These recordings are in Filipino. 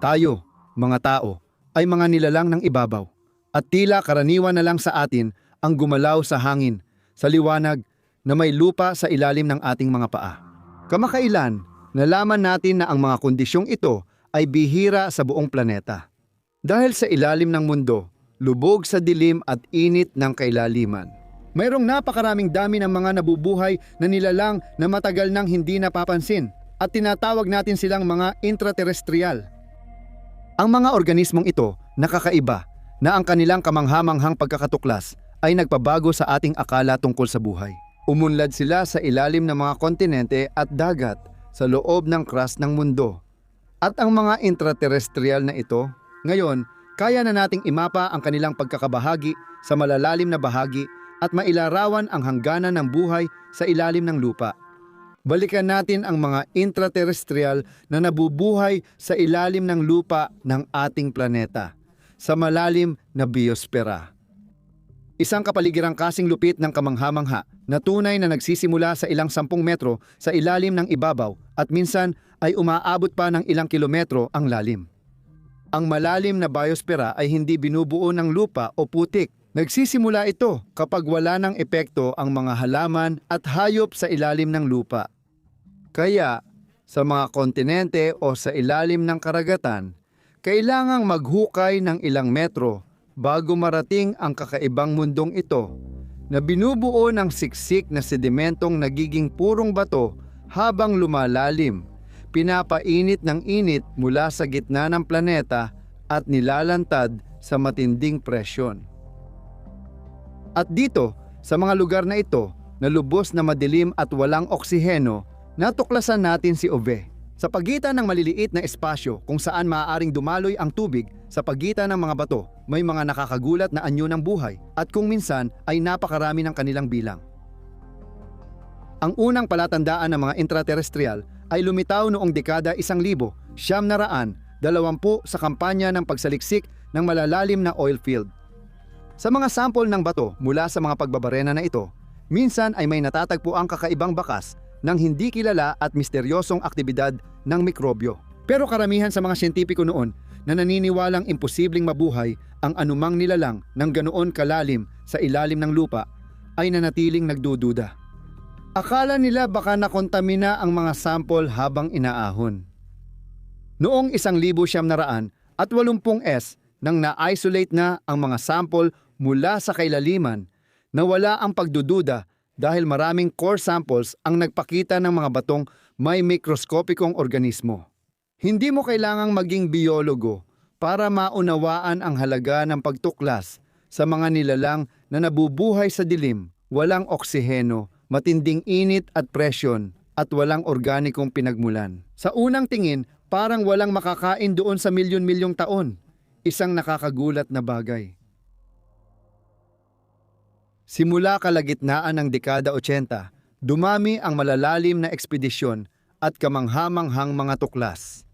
Tayo, mga tao, ay mga nilalang ng ibabaw. At tila karaniwan na lang sa atin ang gumalaw sa hangin, sa liwanag na may lupa sa ilalim ng ating mga paa. Kamakailan, nalaman natin na ang mga kondisyong ito ay bihira sa buong planeta. Dahil sa ilalim ng mundo, lubog sa dilim at init ng kailaliman. Mayroong napakaraming dami ng mga nabubuhay na nilalang na matagal nang hindi napapansin at tinatawag natin silang mga intraterrestrial. Ang mga organismong ito nakakaiba na ang kanilang kamanghamanghang pagkakatuklas ay nagpabago sa ating akala tungkol sa buhay. Umunlad sila sa ilalim ng mga kontinente at dagat sa loob ng crust ng mundo. At ang mga intraterrestrial na ito, ngayon, kaya na nating imapa ang kanilang pagkakabahagi sa malalalim na bahagi at mailarawan ang hangganan ng buhay sa ilalim ng lupa. Balikan natin ang mga intraterrestrial na nabubuhay sa ilalim ng lupa ng ating planeta, sa malalim na biospera. Isang kapaligirang kasing lupit ng kamangha-mangha na tunay na nagsisimula sa ilang 10 metro sa ilalim ng ibabaw at minsan ay umaabot pa ng ilang kilometro ang lalim. Ang malalim na biospera ay hindi binubuo ng lupa o putik. Nagsisimula ito kapag wala ng epekto ang mga halaman at hayop sa ilalim ng lupa. Kaya, sa mga kontinente o sa ilalim ng karagatan, kailangang maghukay ng ilang metro bago marating ang kakaibang mundong ito na binubuo ng siksik na sedimentong nagiging purong bato habang lumalalim, pinapainit ng init mula sa gitna ng planeta at nilalantad sa matinding presyon. At dito, sa mga lugar na ito, na lubos na madilim at walang oksiheno, natuklasan natin si Ove. Sa pagitan ng maliliit na espasyo kung saan maaaring dumaloy ang tubig sa pagitan ng mga bato, may mga nakakagulat na anyo ng buhay at kung minsan ay napakarami ng kanilang bilang. Ang unang palatandaan ng mga intraterrestrial ay lumitaw noong dekada 1920 sa kampanya ng pagsaliksik ng malalalim na oil field. Sa mga sample ng bato mula sa mga pagbabarena na ito, minsan ay may natatagpo ang kakaibang bakas ng hindi kilala at misteryosong aktibidad ng mikrobyo. Pero karamihan sa mga siyentipiko noon na naniniwalang imposibleng mabuhay ang anumang nilalang ng ganoon kalalim sa ilalim ng lupa ay nanatiling nagdududa. Akala nila baka nakontamina ang mga sample habang inaahon. Noong 1980 nang na-isolate na ang mga sample mula sa kailaliman, nawala ang pagdududa dahil maraming core samples ang nagpakita ng mga batong may mikroskopikong organismo. Hindi mo kailangang maging biyologo para maunawaan ang halaga ng pagtuklas sa mga nilalang na nabubuhay sa dilim, walang oksiheno, matinding init at presyon, at walang organikong pinagmulan. Sa unang tingin, parang walang makakain doon sa milyon-milyong taon. Isang nakakagulat na bagay. Simula kalagitnaan ng dekada 80, dumami ang malalalim na ekspedisyon at kamangha-manghang mga tuklas.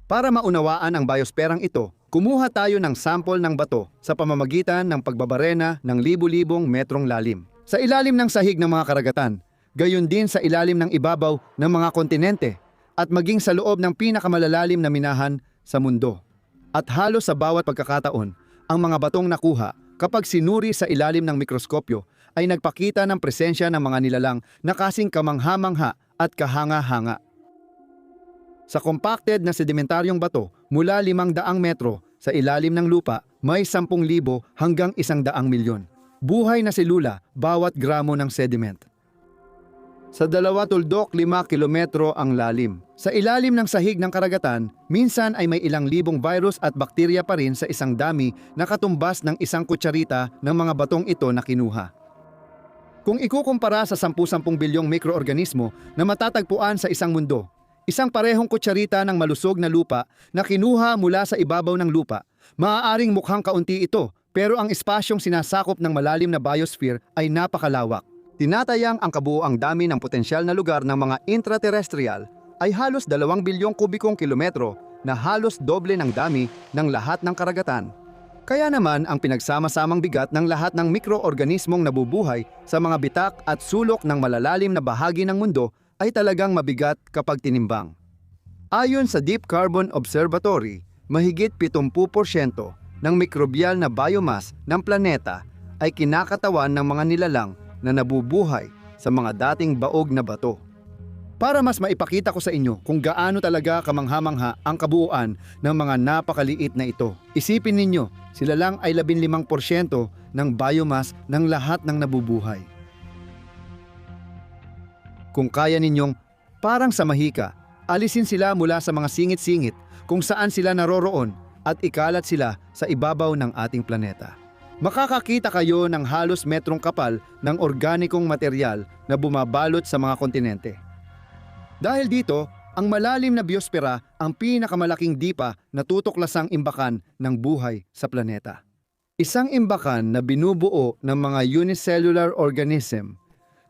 Para maunawaan ang biosperang ito, kumuha tayo ng sample ng bato sa pamamagitan ng pagbabarena ng libu-libong metrong lalim. Sa ilalim ng sahig ng mga karagatan, gayon din sa ilalim ng ibabaw ng mga kontinente at maging sa loob ng pinakamalalalim na minahan sa mundo. At halos sa bawat pagkakataon, ang mga batong nakuha kapag sinuri sa ilalim ng mikroskopyo ay nagpakita ng presensya ng mga nilalang na kasing kamangha-mangha at kahanga-hanga. Sa compacted na sedimentaryong bato mula 500 metro sa ilalim ng lupa, may 10,000 hanggang 100 milyon. Buhay na selula bawat gramo ng sediment. Sa 2.5 kilometro ang lalim. Sa ilalim ng sahig ng karagatan, minsan ay may ilang libong virus at bakterya pa rin sa isang dami na katumbas ng isang kutsarita ng mga batong ito na kinuha. Kung ikukumpara sa 10-10 bilyong mikroorganismo na matatagpuan sa isang mundo, isang parehong kutsarita ng malusog na lupa na kinuha mula sa ibabaw ng lupa, maaaring mukhang kaunti ito, pero ang espasyong sinasakop ng malalim na biosphere ay napakalawak. Tinatayang ang kabuoang dami ng potensyal na lugar ng mga intraterrestrial ay halos 2 bilyong kubikong kilometro na halos doble ng dami ng lahat ng karagatan. Kaya naman ang pinagsama-samang bigat ng lahat ng mikroorganismong nabubuhay sa mga bitak at sulok ng malalalim na bahagi ng mundo ay talagang mabigat kapag tinimbang. Ayon sa Deep Carbon Observatory, mahigit 70% ng mikrobyal na biomass ng planeta ay kinakatawan ng mga nilalang na nabubuhay sa mga dating baog na bato. Para mas maipakita ko sa inyo kung gaano talaga kamangha-mangha ang kabuuan ng mga napakaliit na ito, isipin ninyo, sila lang ay 15% ng biomass ng lahat ng nabubuhay. Kung kaya ninyong, parang sa mahika, alisin sila mula sa mga singit-singit kung saan sila naroroon at ikalat sila sa ibabaw ng ating planeta. Makakakita kayo ng halos metrong kapal ng organikong material na bumabalot sa mga kontinente. Dahil dito, ang malalim na biospera ang pinakamalaking dipa na tutuklasang imbakan ng buhay sa planeta. Isang imbakan na binubuo ng mga unicellular organism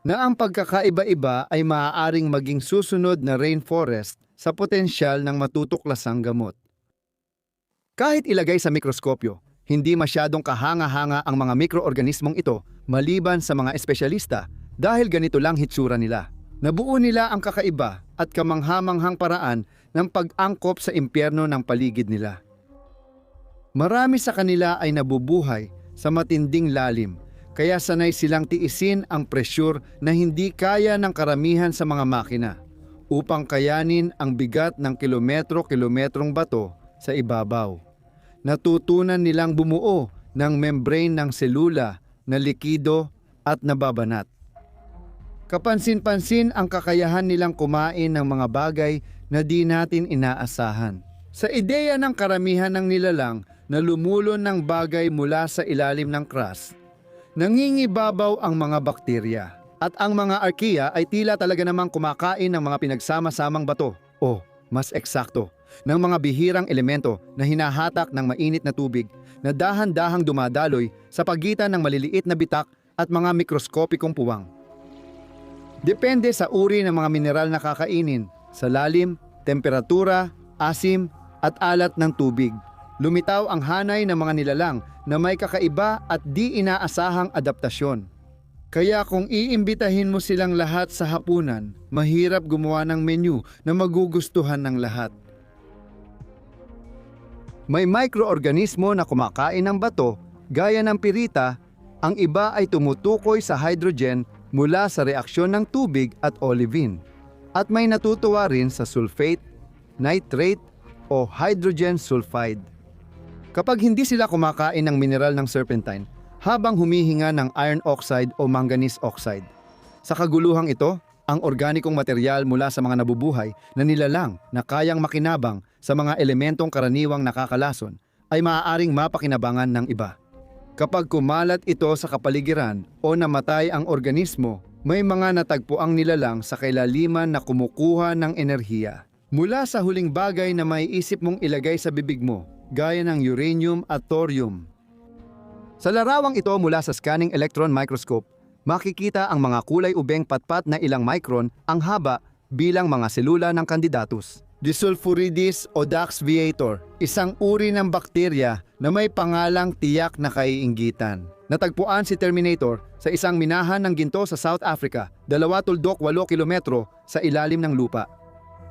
na ang pagkakaiba-iba ay maaaring maging susunod na rainforest sa potensyal ng matutuklasang gamot. Kahit ilagay sa mikroskopyo, hindi masyadong kahanga-hanga ang mga mikroorganismong ito maliban sa mga espesyalista dahil ganito lang hitsura nila. Nabuo nila ang kakaiba at kamangha-manghang paraan ng pag-angkop sa impyerno ng paligid nila. Marami sa kanila ay nabubuhay sa matinding lalim, kaya sanay silang tiisin ang presyur na hindi kaya ng karamihan sa mga makina upang kayanin ang bigat ng kilometro-kilometrong bato sa ibabaw. Natutunan nilang bumuo ng membrane ng selula na likido at nababanat. Kapansin-pansin ang kakayahan nilang kumain ng mga bagay na di natin inaasahan. Sa ideya ng karamihan ng nilalang na lumulon ng bagay mula sa ilalim ng crust, nangingibabaw ang mga bakterya at ang mga archaea ay tila talaga namang kumakain ng mga pinagsama-samang bato o, mas eksakto, ng mga bihirang elemento na hinahatak ng mainit na tubig na dahan-dahang dumadaloy sa pagitan ng maliliit na bitak at mga mikroskopikong puwang. Depende sa uri ng mga mineral na kakainin, sa lalim, temperatura, asim at alat ng tubig. Lumitaw ang hanay ng mga nilalang na may kakaiba at di inaasahang adaptasyon. Kaya kung iimbitahin mo silang lahat sa hapunan, mahirap gumawa ng menu na magugustuhan ng lahat. May mikroorganismo na kumakain ng bato, gaya ng pirita, ang iba ay tumutukoy sa hydrogen mula sa reaksyon ng tubig at olivine, at may natutuwa rin sa sulfate, nitrate o hydrogen sulfide. Kapag hindi sila kumakain ng mineral ng serpentine, habang humihinga ng iron oxide o manganese oxide. Sa kaguluhang ito, ang organikong material mula sa mga nabubuhay na nilalang na kayang makinabang sa mga elementong karaniwang nakakalason ay maaaring mapakinabangan ng iba. Kapag kumalat ito sa kapaligiran o namatay ang organismo, may mga natagpuang nilalang sa kailaliman na kumukuha ng enerhiya mula sa huling bagay na may isip mong ilagay sa bibig mo, gaya ng uranium at thorium. Sa larawang ito mula sa scanning electron microscope, makikita ang mga kulay ubeng patpat na ilang micron ang haba bilang mga selula ng Candidatus disulfuridis o Dax viator, isang uri ng bakterya na may pangalang tiyak na kaiinggitan. Natagpuan si Terminator sa isang minahan ng ginto sa South Africa, 2.8 kilometro sa ilalim ng lupa.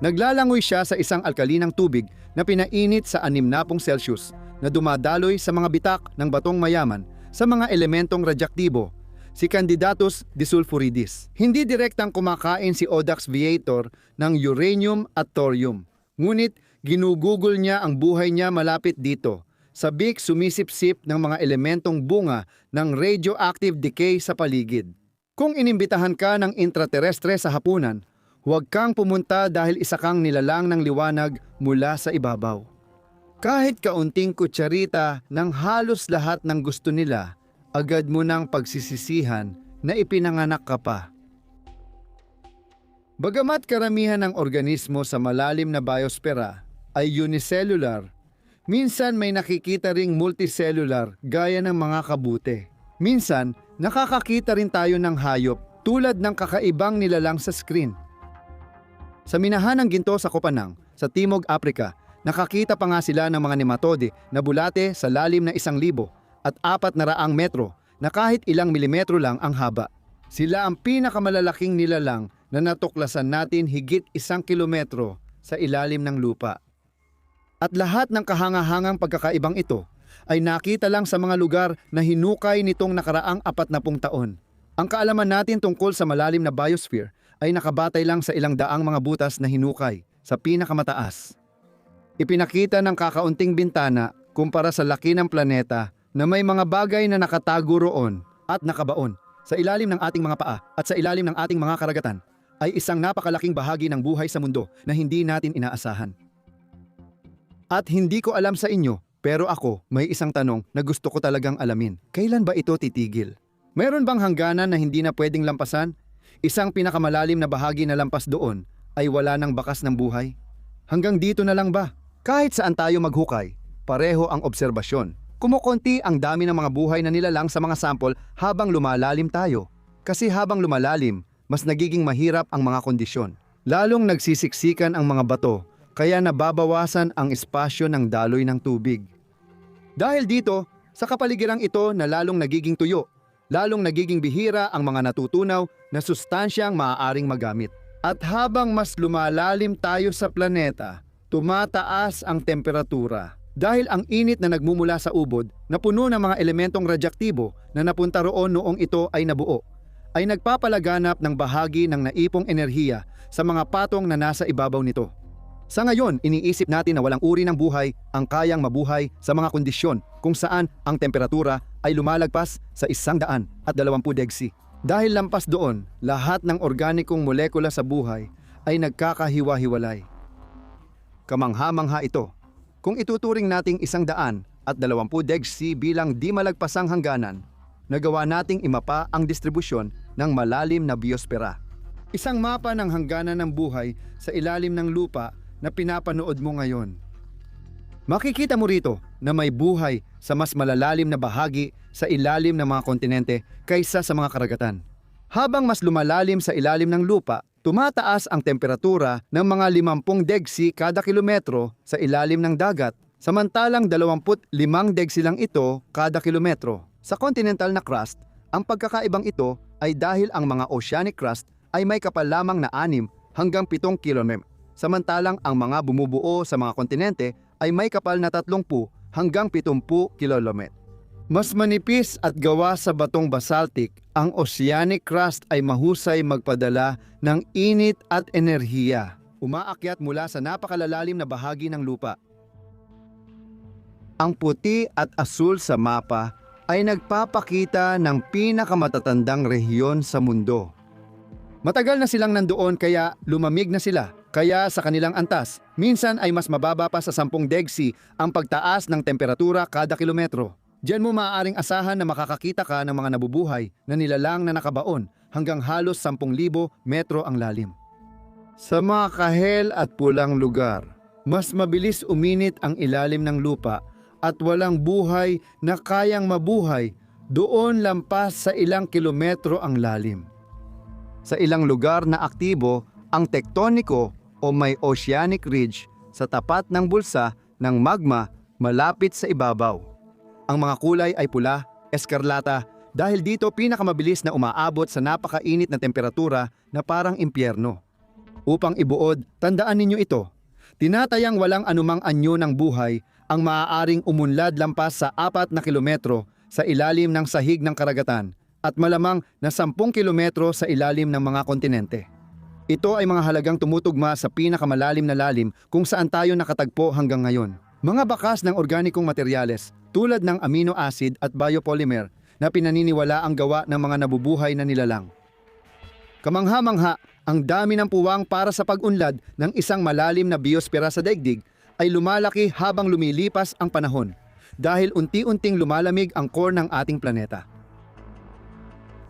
Naglalangoy siya sa isang alkalinang tubig na pinainit sa 60 Celsius na dumadaloy sa mga bitak ng batong mayaman sa mga elementong radyaktibo, si Candidatus disulfuridis. Hindi direktang kumakain si Dax viator ng uranium at thorium, ngunit ginugugol niya ang buhay niya malapit dito. Sabik sumisip-sip ng mga elementong bunga ng radioactive decay sa paligid. Kung inimbitahan ka ng intraterestre sa hapunan, huwag kang pumunta dahil isa kang nilalang ng liwanag mula sa ibabaw. Kahit kaunting kutsarita ng halos lahat ng gusto nila, agad mo nang pagsisisihan na ipinanganak ka pa. Bagamat karamihan ng organismo sa malalim na biospera ay unicellular, minsan may nakikita ring multicellular gaya ng mga kabute. Minsan, nakakakita rin tayo ng hayop tulad ng kakaibang nilalang sa screen. Sa minahan ng ginto sa Kopanang, sa Timog Africa, nakakita pa nga sila ng mga nematode na bulate sa lalim na 1,000 at 400 metro na kahit ilang milimetro lang ang haba. Sila ang pinakamalalaking nilalang na natuklasan natin higit 1 kilometro sa ilalim ng lupa. At lahat ng kahangahangang pagkakaibang ito ay nakita lang sa mga lugar na hinukay nitong nakaraang 40 taon. Ang kaalaman natin tungkol sa malalim na biosphere ay nakabatay lang sa ilang daang mga butas na hinukay sa pinakamataas. Ipinakita ng kakaunting bintana kumpara sa laki ng planeta na may mga bagay na nakatago roon at nakabaon sa ilalim ng ating mga paa at sa ilalim ng ating mga karagatan ay isang napakalaking bahagi ng buhay sa mundo na hindi natin inaasahan. At hindi ko alam sa inyo, pero ako may isang tanong na gusto ko talagang alamin. Kailan ba ito titigil? Mayroon bang hangganan na hindi na pwedeng lampasan? Isang pinakamalalim na bahagi na lampas doon ay wala ng bakas ng buhay? Hanggang dito na lang ba? Kahit saan tayo maghukay, pareho ang obserbasyon. Kumukonti ang dami ng mga buhay na nilalang sa mga sample habang lumalalim tayo. Kasi habang lumalalim, mas nagiging mahirap ang mga kondisyon. Lalong nagsisiksikan ang mga bato, kaya nababawasan ang espasyo ng daloy ng tubig. Dahil dito, sa kapaligirang ito na lalong nagiging tuyo, lalong nagiging bihira ang mga natutunaw na sustansyang maaaring magamit. At habang mas lumalalim tayo sa planeta, tumataas ang temperatura. Dahil ang init na nagmumula sa ubod na puno ng mga elementong radyaktibo na napunta roon noong ito ay nabuo, ay nagpapalaganap ng bahagi ng naipong enerhiya sa mga patong na nasa ibabaw nito. Sa ngayon, iniisip natin na walang uri ng buhay ang kayang mabuhay sa mga kondisyon kung saan ang temperatura ay lumalagpas sa 120 degsi. Dahil lampas doon, lahat ng organikong molekula sa buhay ay nagkakahiwa-hiwalay. Kamangha-mangha ito. Kung ituturing nating 120 degsi bilang di malagpasang hangganan, nagawa nating imapa ang distribusyon ng malalim na biospera. Isang mapa ng hangganan ng buhay sa ilalim ng lupa na pinapanood mo ngayon. Makikita mo rito na may buhay sa mas malalalim na bahagi sa ilalim ng mga kontinente kaysa sa mga karagatan. Habang mas lumalalim sa ilalim ng lupa, tumataas ang temperatura ng mga 50 degsi kada kilometro sa ilalim ng dagat, samantalang 25 degsi lang ito kada kilometro. Sa continental na crust, ang pagkakaibang ito ay dahil ang mga oceanic crust ay may kapal lamang na 6 hanggang 7 km. Samantalang ang mga bumubuo sa mga kontinente ay may kapal na 30 hanggang 70 km. Mas manipis at gawa sa batong basaltic, ang oceanic crust ay mahusay magpadala ng init at enerhiya, umaakyat mula sa napakalalalim na bahagi ng lupa. Ang puti at asul sa mapa ay nagpapakita ng pinakamatatandang rehiyon sa mundo. Matagal na silang nandoon kaya lumamig na sila. Kaya sa kanilang antas, minsan ay mas mababa pa sa 10 degsi ang pagtaas ng temperatura kada kilometro. Diyan mo maaaring asahan na makakakita ka ng mga nabubuhay na nilalang na nakabaon hanggang halos 10,000 metro ang lalim. Sa mga kahel at pulang lugar, mas mabilis uminit ang ilalim ng lupa at walang buhay na kayang mabuhay doon lampas sa ilang kilometro ang lalim. Sa ilang lugar na aktibo, ang tektoniko o may oceanic ridge sa tapat ng bulsa ng magma malapit sa ibabaw. Ang mga kulay ay pula, eskarlata, dahil dito pinakamabilis na umaabot sa napakainit na temperatura na parang impyerno. Upang ibuod, tandaan ninyo ito. Tinatayang walang anumang anyo ng buhay ang maaaring umunlad lampas sa 4 na kilometro sa ilalim ng sahig ng karagatan at malamang na 10 kilometro sa ilalim ng mga kontinente. Ito ay mga halagang tumutugma sa pinakamalalim na lalim kung saan tayo nakatagpo hanggang ngayon. Mga bakas ng organikong materyales tulad ng amino acid at biopolymer na pinaniniwala ang gawa ng mga nabubuhay na nilalang. Kamangha-mangha, ang dami ng puwang para sa pag-unlad ng isang malalim na biospera sa daigdig ay lumalaki habang lumilipas ang panahon dahil unti-unting lumalamig ang core ng ating planeta.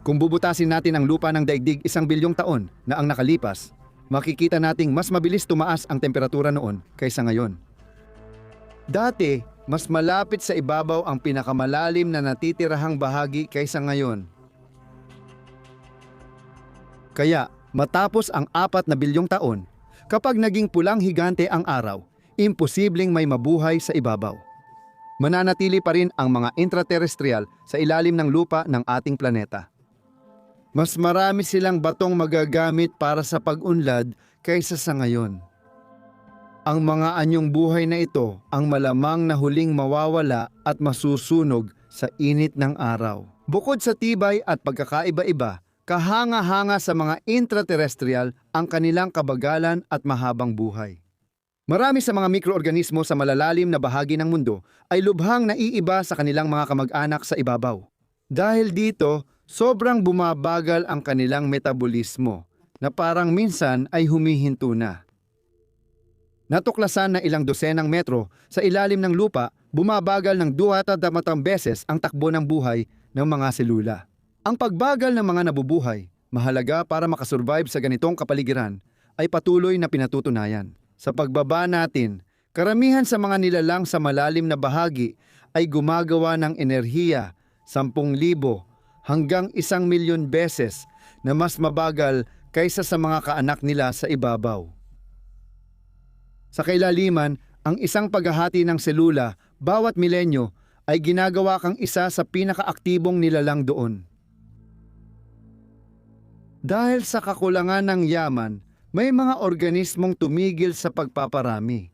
Kung bubutasin natin ang lupa ng daigdig 1 bilyong taon na ang nakalipas, makikita nating mas mabilis tumaas ang temperatura noon kaysa ngayon. Dati, mas malapit sa ibabaw ang pinakamalalim na natitirahang bahagi kaysa ngayon. Kaya, matapos ang 4 na bilyong taon, kapag naging pulang higante ang araw, imposibleng may mabuhay sa ibabaw. Mananatili pa rin ang mga intraterrestrial sa ilalim ng lupa ng ating planeta. Mas marami silang batong magagamit para sa pag-unlad kaysa sa ngayon. Ang mga anyong buhay na ito ang malamang na huling mawawala at masusunog sa init ng araw. Bukod sa tibay at pagkakaiba-iba, kahanga-hanga sa mga intraterrestrial ang kanilang kabagalan at mahabang buhay. Marami sa mga mikroorganismo sa malalalim na bahagi ng mundo ay lubhang naiiba sa kanilang mga kamag-anak sa ibabaw. Dahil dito, sobrang bumabagal ang kanilang metabolismo na parang minsan ay humihinto na. Natuklasan na ilang dosenang metro sa ilalim ng lupa, bumabagal ng 2 beses ang takbo ng buhay ng mga selula. Ang pagbagal ng mga nabubuhay, mahalaga para makasurvive sa ganitong kapaligiran, ay patuloy na pinatutunayan. Sa pagbaba natin, karamihan sa mga nilalang sa malalim na bahagi ay gumagawa ng enerhiya 10,000 hanggang 1,000,000 beses na mas mabagal kaysa sa mga kaanak nila sa ibabaw. Sa kailaliman, ang isang paghahati ng selula bawat milenyo ay ginagawa kang isa sa pinakaaktibong nilalang doon. Dahil sa kakulangan ng yaman, may mga organismong tumigil sa pagpaparami.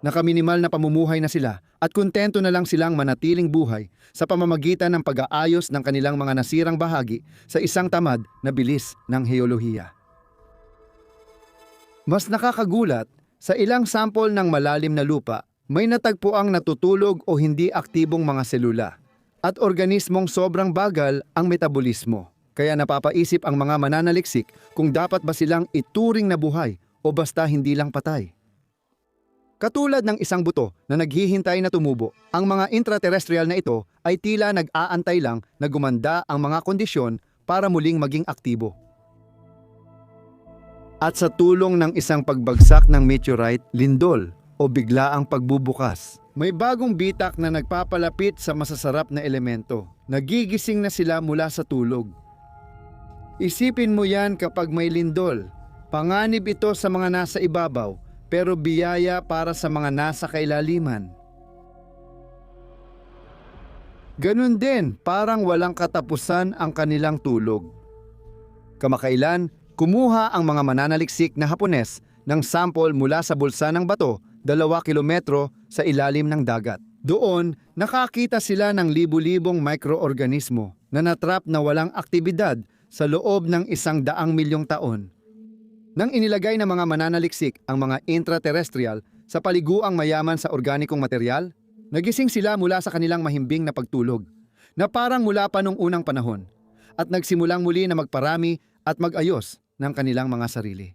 Nakaminimal na pamumuhay na sila at kontento na lang silang manatiling buhay sa pamamagitan ng pag-aayos ng kanilang mga nasirang bahagi sa isang tamad na bilis ng heolohiya. Mas nakakagulat, sa ilang sample ng malalim na lupa, may natagpuang natutulog o hindi aktibong mga selula at organismong sobrang bagal ang metabolismo. Kaya napapaisip ang mga mananaliksik kung dapat ba silang ituring na buhay o basta hindi lang patay. Katulad ng isang buto na naghihintay na tumubo, ang mga intraterrestrial na ito ay tila nag-aantay lang na gumanda ang mga kondisyon para muling maging aktibo. At sa tulong ng isang pagbagsak ng meteorite, lindol o biglaang pagbubukas, may bagong bitak na nagpapalapit sa masasarap na elemento. Nagigising na sila mula sa tulog. Isipin mo yan kapag may lindol. Panganib ito sa mga nasa ibabaw, pero biyaya para sa mga nasa kailaliman. Ganun din, parang walang katapusan ang kanilang tulog. Kamakailan, kumuha ang mga mananaliksik na Hapones ng sample mula sa bulsa ng bato 2 kilometro sa ilalim ng dagat. Doon, nakakita sila ng libu-libong mikroorganismo na natrap na walang aktibidad sa loob ng 100,000,000 taon. Nang inilagay ng mga mananaliksik ang mga intraterrestrial sa paliguang mayaman sa organikong material, nagising sila mula sa kanilang mahimbing na pagtulog, na parang mula pa nung unang panahon, at nagsimulang muli na magparami at mag-ayos ng kanilang mga sarili.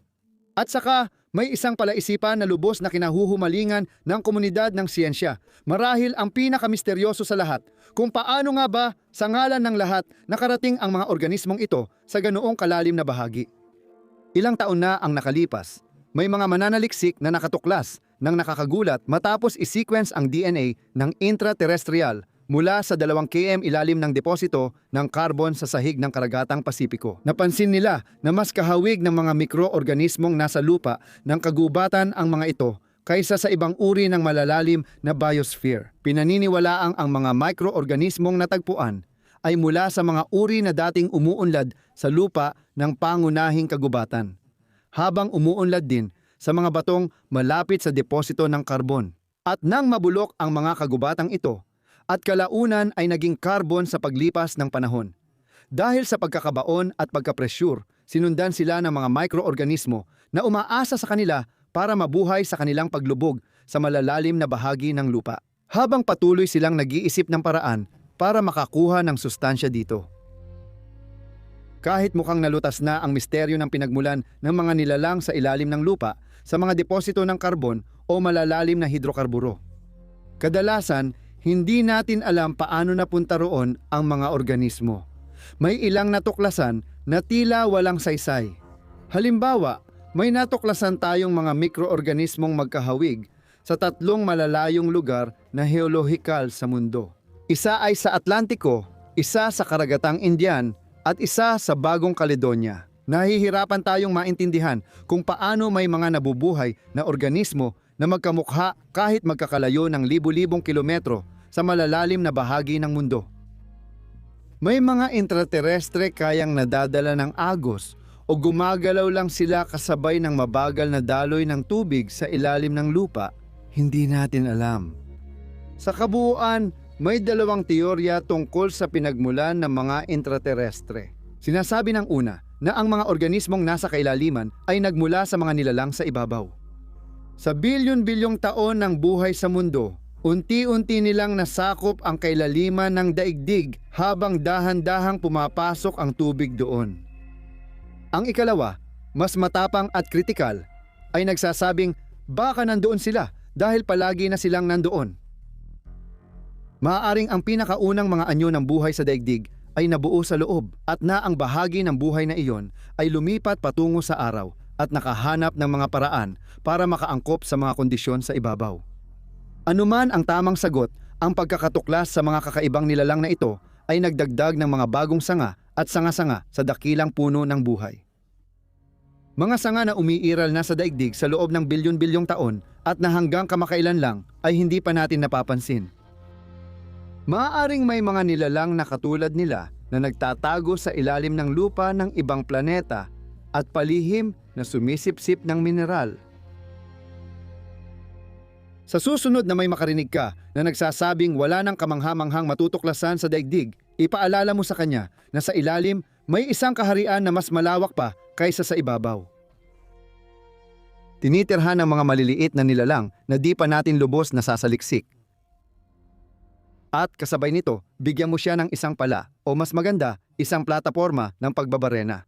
At saka, may isang palaisipan na lubos na kinahuhumalingan ng komunidad ng siyensya. Marahil ang pinakamisteryoso sa lahat, kung paano nga ba sa ngalan ng lahat nakarating ang mga organismong ito sa ganoong kalalim na bahagi. Ilang taon na ang nakalipas, may mga mananaliksik na nakatuklas ng nakakagulat matapos i-sequence ang DNA ng intraterrestrial mula sa 2 km ilalim ng deposito ng carbon sa sahig ng karagatang Pasipiko. Napansin nila na mas kahawig ng mga mikroorganismong nasa lupa ng kagubatan ang mga ito kaysa sa ibang uri ng malalalim na biosphere. Pinaniniwalaang ang mga mikroorganismong natagpuan ay mula sa mga uri na dating umuunlad sa lupa ng pangunahing kagubatan, habang umuunlad din sa mga batong malapit sa deposito ng karbon. At nang mabulok ang mga kagubatang ito, at kalaunan ay naging carbon sa paglipas ng panahon. Dahil sa pagkakabaon at pagkapresyur, sinundan sila ng mga mikroorganismo na umaasa sa kanila para mabuhay sa kanilang paglubog sa malalalim na bahagi ng lupa. Habang patuloy silang nag-iisip ng paraan para makakuha ng sustansya dito. Kahit mukhang nalutas na ang misteryo ng pinagmulan ng mga nilalang sa ilalim ng lupa sa mga deposito ng karbon o malalalim na hidrokarburo. Kadalasan, hindi natin alam paano napunta roon ang mga organismo. May ilang natuklasan na tila walang saysay. Halimbawa, may natuklasan tayong mga mikroorganismong magkahawig sa 3 malalayong lugar na heolohikal sa mundo. Isa ay sa Atlantiko, isa sa Karagatang Indian, at isa sa Bagong Caledonia. Nahihirapan tayong maintindihan kung paano may mga nabubuhay na organismo na magkamukha kahit magkakalayo ng libu-libong kilometro sa malalalim na bahagi ng mundo. May mga intraterestre kayang nadadala ng agos o o gumagalaw lang sila kasabay ng mabagal na daloy ng tubig sa ilalim ng lupa, hindi natin alam. Sa kabuuan, may dalawang teorya tungkol sa pinagmulan ng mga intraterestre. Sinasabi ng una na ang mga organismong nasa kailaliman ay nagmula sa mga nilalang sa ibabaw. Sa bilyon-bilyong taon ng buhay sa mundo, unti-unti nilang nasakop ang kailaliman ng daigdig habang dahan-dahang pumapasok ang tubig doon. Ang ikalawa, mas matapang at kritikal, ay nagsasabing baka nandoon sila dahil palagi na silang nandoon. Maaaring ang pinakaunang mga anyo ng buhay sa daigdig ay nabuo sa loob at na ang bahagi ng buhay na iyon ay lumipat patungo sa araw at nakahanap ng mga paraan para makaangkop sa mga kondisyon sa ibabaw. Anuman ang tamang sagot, ang pagkakatuklas sa mga kakaibang nilalang na ito ay nagdagdag ng mga bagong sanga at sanga-sanga sa dakilang puno ng buhay. Mga sanga na umiiral na sa daigdig sa loob ng bilyon-bilyong taon at na hanggang kamakailan lang ay hindi pa natin napapansin. Maaaring may mga nilalang na katulad nila na nagtatago sa ilalim ng lupa ng ibang planeta at palihim na sumisipsip ng mineral. Sa susunod na may makarinig ka na nagsasabing wala nang kamangha-manghang matutuklasan sa daigdig, ipaalala mo sa kanya na sa ilalim may isang kaharian na mas malawak pa kaysa sa ibabaw. Tinitirhan ng mga maliliit na nilalang na di pa natin lubos na sasaliksik. At kasabay nito, bigyan mo siya ng isang pala o mas maganda, isang plataporma ng pagbabarena.